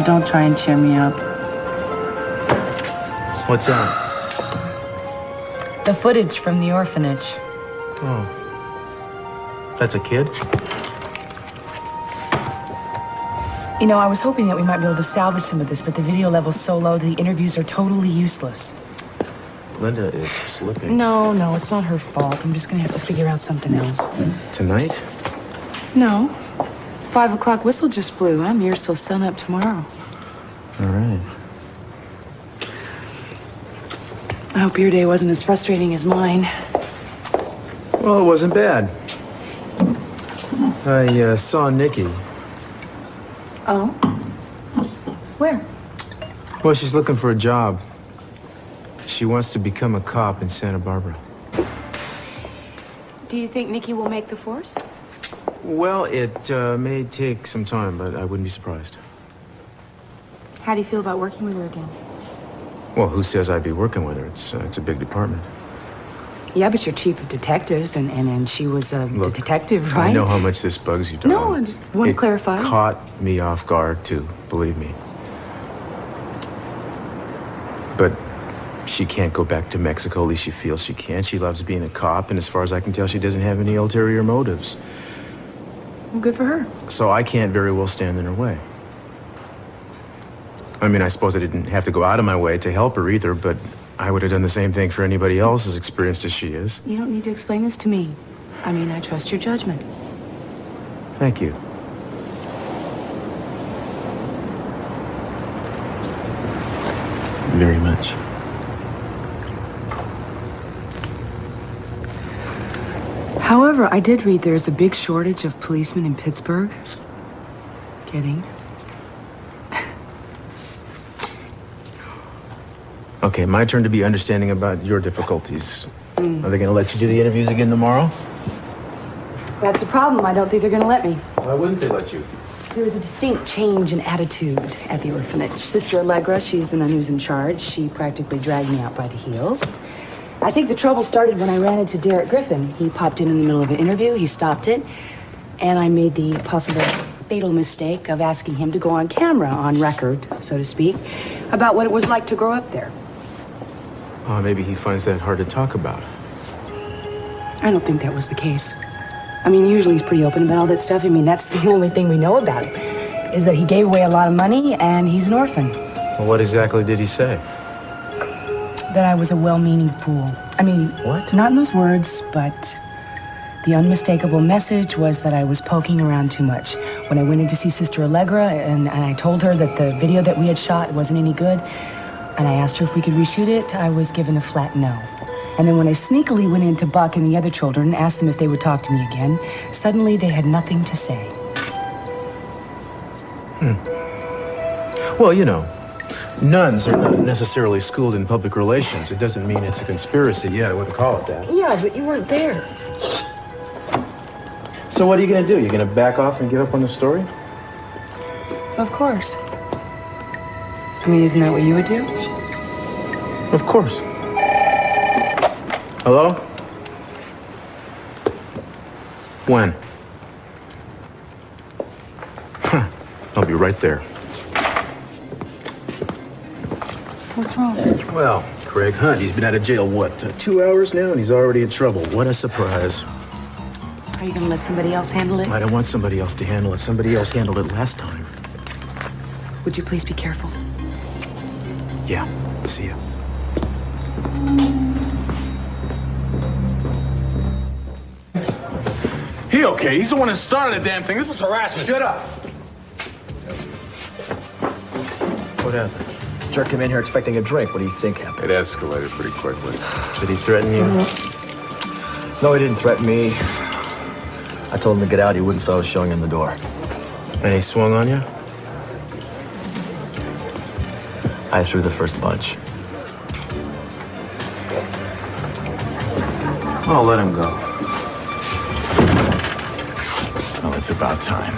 Don't try and cheer me up. What's that? The footage from the orphanage. Oh. That's a kid? You know, I was hoping that we might be able to salvage some of this, but the video level's so low that the interviews are totally useless. Linda is slipping. No, it's not her fault. I'm just gonna have to figure out something else. Tonight? No. 5 o'clock whistle just blew. I'm here till sun up tomorrow. All right. I hope your day wasn't as frustrating as mine. Well, it wasn't bad. I saw Nikki. Oh? Where? Well, she's looking for a job. She wants to become a cop in Santa Barbara. Do you think Nikki will make the force? Well, it may take some time, but I wouldn't be surprised. How do you feel about working with her again? Well, who says I'd be working with her? It's a big department. Yeah, but you're chief of detectives, and she was a detective, right? I know how much this bugs you, darling. No, I just want to clarify. It caught me off guard, too, believe me. But she can't go back to Mexico, at least she feels she can. She loves being a cop, and as far as I can tell, she doesn't have any ulterior motives. Well, good for her. So I can't very well stand in her way. I mean, I suppose I didn't have to go out of my way to help her either, but I would have done the same thing for anybody else as experienced as she is. You don't need to explain this to me. I mean, I trust your judgment. Thank you. Very much. However, I did read there's a big shortage of policemen in Pittsburgh. Kidding. Okay, my turn to be understanding about your difficulties. Are they going to let you do the interviews again tomorrow? That's the problem. I don't think they're going to let me. Why wouldn't they let you? There was a distinct change in attitude at the orphanage. Sister Allegra, she's the nun who's in charge. She practically dragged me out by the heels. I think the trouble started when I ran into Derek Griffin. He popped in the middle of an interview. He stopped it. And I made the possible fatal mistake of asking him to go on camera, on record, so to speak, about what it was like to grow up there. Oh, maybe he finds that hard to talk about. I don't think that was the case. I mean, usually he's pretty open about all that stuff. I mean, that's the only thing we know about him, is that he gave away a lot of money and he's an orphan. Well, what exactly did he say? That I was a well-meaning fool. I mean, what? Not in those words, but the unmistakable message was that I was poking around too much. When I went in to see Sister Allegra and I told her that the video that we had shot wasn't any good, and I asked her if we could reshoot it, I was given a flat no. And then when I sneakily went in to Buck and the other children and asked them if they would talk to me again, suddenly they had nothing to say. Well, you know, nuns are not necessarily schooled in public relations. It doesn't mean it's a conspiracy yet. I wouldn't call it that. Yeah, but you weren't there. So what are you going to do? You're going to back off and give up on the story? Of course. I mean, isn't that what you would do? Of course. Hello? When? I'll be right there. What's wrong? Well, Craig Hunt, he's been out of jail, what, 2 hours now, and he's already in trouble. What a surprise. Are you going to let somebody else handle it? I don't want somebody else to handle it. Somebody else handled it last time. Would you please be careful? Yeah, see ya. He okay? He's the one that started the damn thing. This is harassment. Shut up. What happened? Jerk came in here expecting a drink. What do you think happened? It escalated pretty quickly. Did he threaten you? No, he didn't threaten me. I told him to get out. He wouldn't, so I was showing him the door. And he swung on you? I threw the first punch. Well, let him go. Well, it's about time.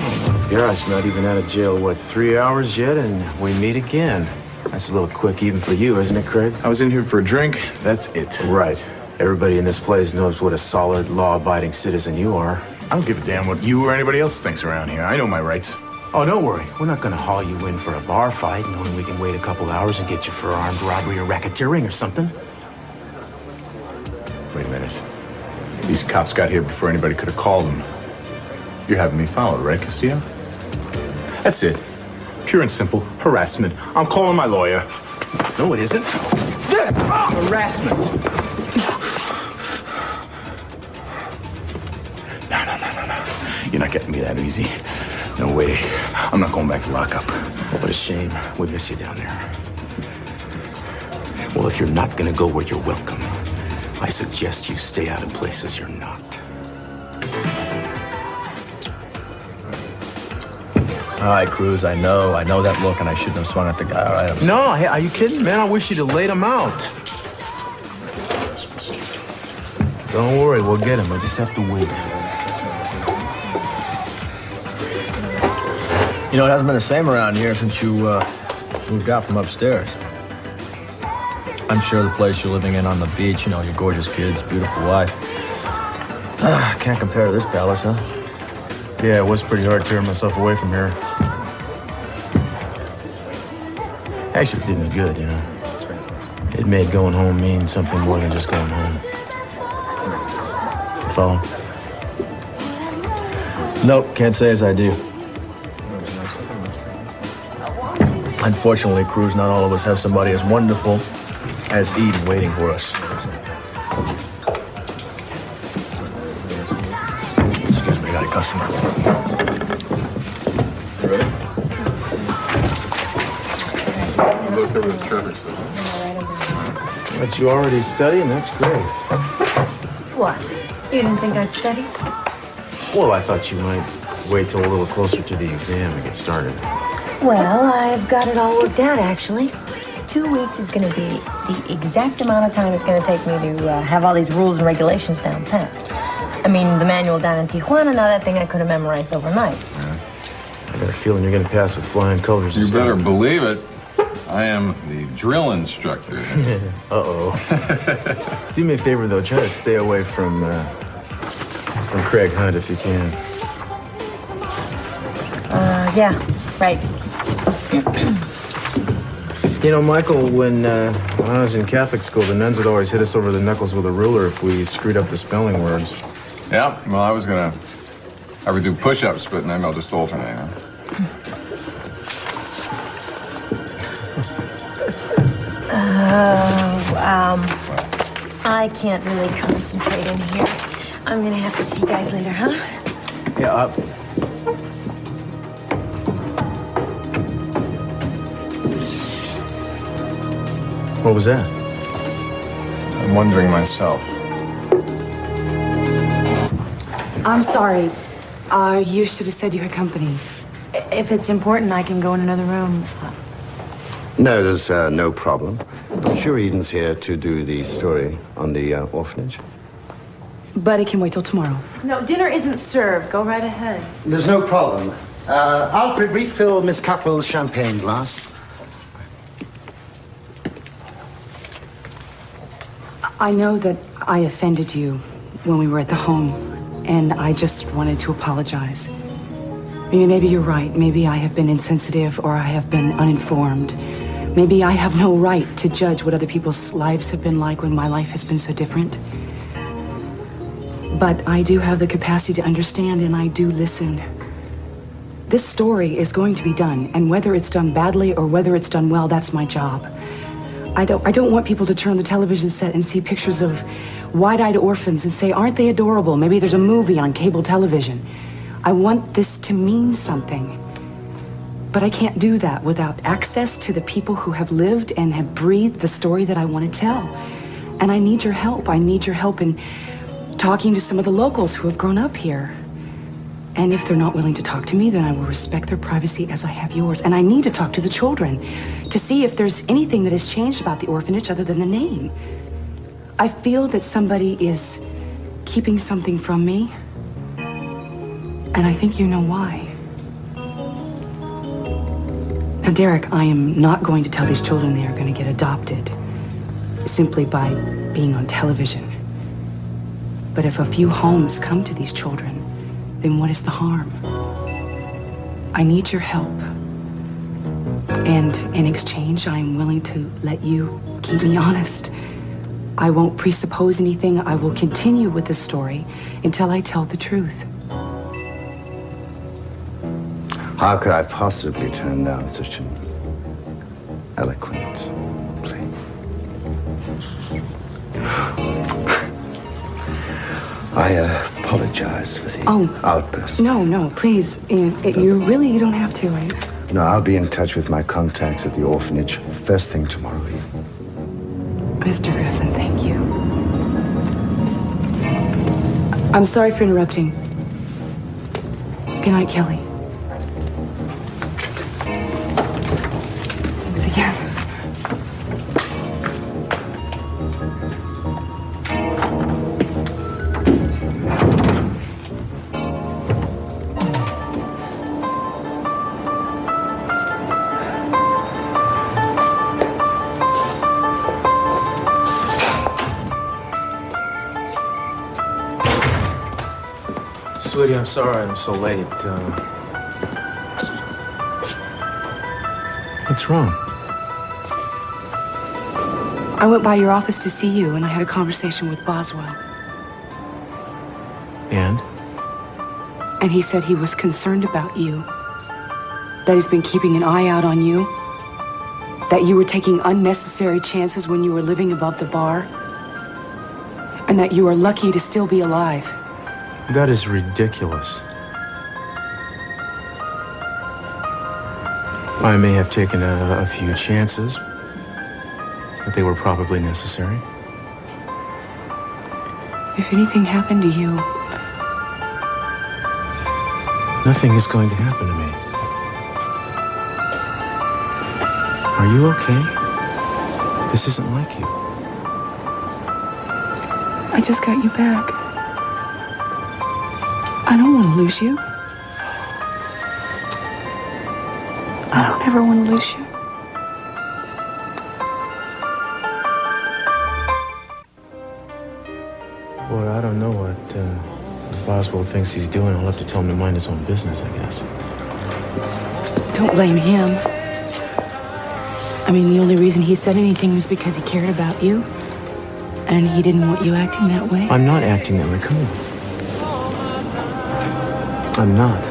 Oh, my gosh, not even out of jail, what, 3 hours yet, and we meet again. That's a little quick even for you, isn't it, Craig? I was in here for a drink. That's it. Right. Everybody in this place knows what a solid, law-abiding citizen you are. I don't give a damn what you or anybody else thinks around here. I know my rights. Oh, don't worry. We're not going to haul you in for a bar fight, knowing we can wait a couple hours and get you for armed robbery or racketeering or something. Wait a minute. These cops got here before anybody could have called them. You're having me followed, right, Castillo? That's it. Pure and simple harassment. I'm calling my lawyer. No, it isn't. Harassment. No. You're not getting me that easy. No way. I'm not going back to lockup. What a shame. We miss you down there. Well, if you're not going to go where you're welcome, I suggest you stay out of places you're not. All right, Cruz, I know that look, and I shouldn't have swung at the guy. All right, No, hey, are you kidding, man? I wish you'd have laid him out. Don't worry, we'll get him. I just have to wait. You know, it hasn't been the same around here since you moved out from upstairs. I'm sure the place you're living in on the beach, you know, your gorgeous kids, beautiful wife. Can't compare to this palace, huh? Yeah, it was pretty hard tearing myself away from here. Actually, it did me good, you know. It made going home mean something more than just going home. You follow? Nope, can't say as I do. Unfortunately, Cruz, not all of us have somebody as wonderful as Eden waiting for us. Excuse me, I got a customer. You ready? Look over this traffic stuff. But you already study, and that's great. What? You didn't think I'd study? Well, I thought you might wait till a little closer to the exam to get started. Well, I've got it all worked out, actually. 2 weeks is going to be the exact amount of time it's going to take me to have all these rules and regulations down pat. I mean, the manual down in Tijuana, now that thing I could have memorized overnight. I got a feeling you're going to pass with flying colors. You better believe it. I am the drill instructor. Uh-oh. Do me a favor, though. Try to stay away from Craig Hunt if you can. Yeah, right. You know, Michael, when I was in Catholic school, the nuns would always hit us over the knuckles with a ruler if we screwed up the spelling words. Yeah, well, I was going to have her do push-ups, but maybe I'll just alternate, huh? I can't really concentrate in here. I'm going to have to see you guys later, huh? Yeah, What was that? I'm wondering myself. I'm sorry. You should have said you had company. If it's important, I can go in another room. No, there's no problem. I'm sure Eden's here to do the story on the orphanage. But it can wait till tomorrow. No, dinner isn't served. Go right ahead. There's no problem. Alfred, refill Miss Cockrell's champagne glass. I know that I offended you when we were at the home, and I just wanted to apologize. Maybe you're right. Maybe I have been insensitive or I have been uninformed. Maybe I have no right to judge what other people's lives have been like when my life has been so different. But I do have the capacity to understand, and I do listen. This story is going to be done, and whether it's done badly or whether it's done well, that's my job. I don't want people to turn on the television set and see pictures of wide-eyed orphans and say, aren't they adorable? Maybe there's a movie on cable television. I want this to mean something. But I can't do that without access to the people who have lived and have breathed the story that I want to tell. And I need your help. I need your help in talking to some of the locals who have grown up here. And if they're not willing to talk to me, then I will respect their privacy as I have yours. And I need to talk to the children to see if there's anything that has changed about the orphanage other than the name. I feel that somebody is keeping something from me. And I think you know why. Now, Derek, I am not going to tell these children they are going to get adopted simply by being on television. But if a few homes come to these children, then what is the harm? I need your help. And in exchange, I'm willing to let you keep me honest. I won't presuppose anything. I will continue with the story until I tell the truth. How could I possibly turn down such an eloquent plea? I apologize for the outburst. No, please. You don't have to. No, I'll be in touch with my contacts at the orphanage first thing tomorrow evening. Mr. Griffin, thank you. I'm sorry for interrupting. Good night, Kelly. Thanks again. Sweetie, I'm sorry I'm so late. What's wrong? I went by your office to see you, and I had a conversation with Boswell. And? And he said he was concerned about you. That he's been keeping an eye out on you. That you were taking unnecessary chances when you were living above the bar. And that you are lucky to still be alive. That is ridiculous. I may have taken a few chances, but they were probably necessary. If anything happened to you... Nothing is going to happen to me. Are you okay? This isn't like you. I just got you back. I don't want to lose you. I don't ever want to lose you. Boy, I don't know what Boswell thinks he's doing. I'll have to tell him to mind his own business, I guess. Don't blame him. I mean, the only reason he said anything was because he cared about you. And he didn't want you acting that way. I'm not acting that way. Come on. I'm not.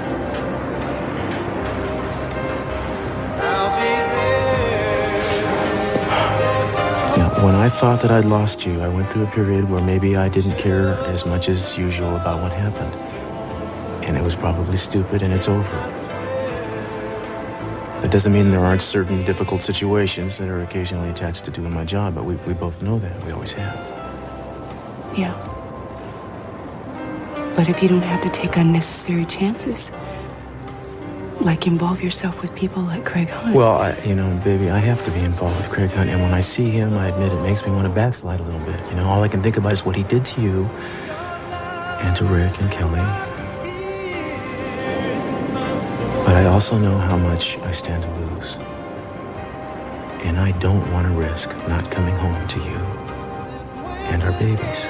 Yeah, when I thought that I'd lost you, I went through a period where maybe I didn't care as much as usual about what happened. And it was probably stupid, and it's over. That doesn't mean there aren't certain difficult situations that are occasionally attached to doing my job, but we both know that. We always have. Yeah. But if you don't have to take unnecessary chances, like involve yourself with people like Craig Hunt. Well, baby, I have to be involved with Craig Hunt, and when I see him, I admit it makes me want to backslide a little bit. You know, all I can think about is what he did to you, and to Rick and Kelly. But I also know how much I stand to lose. And I don't want to risk not coming home to you and our babies.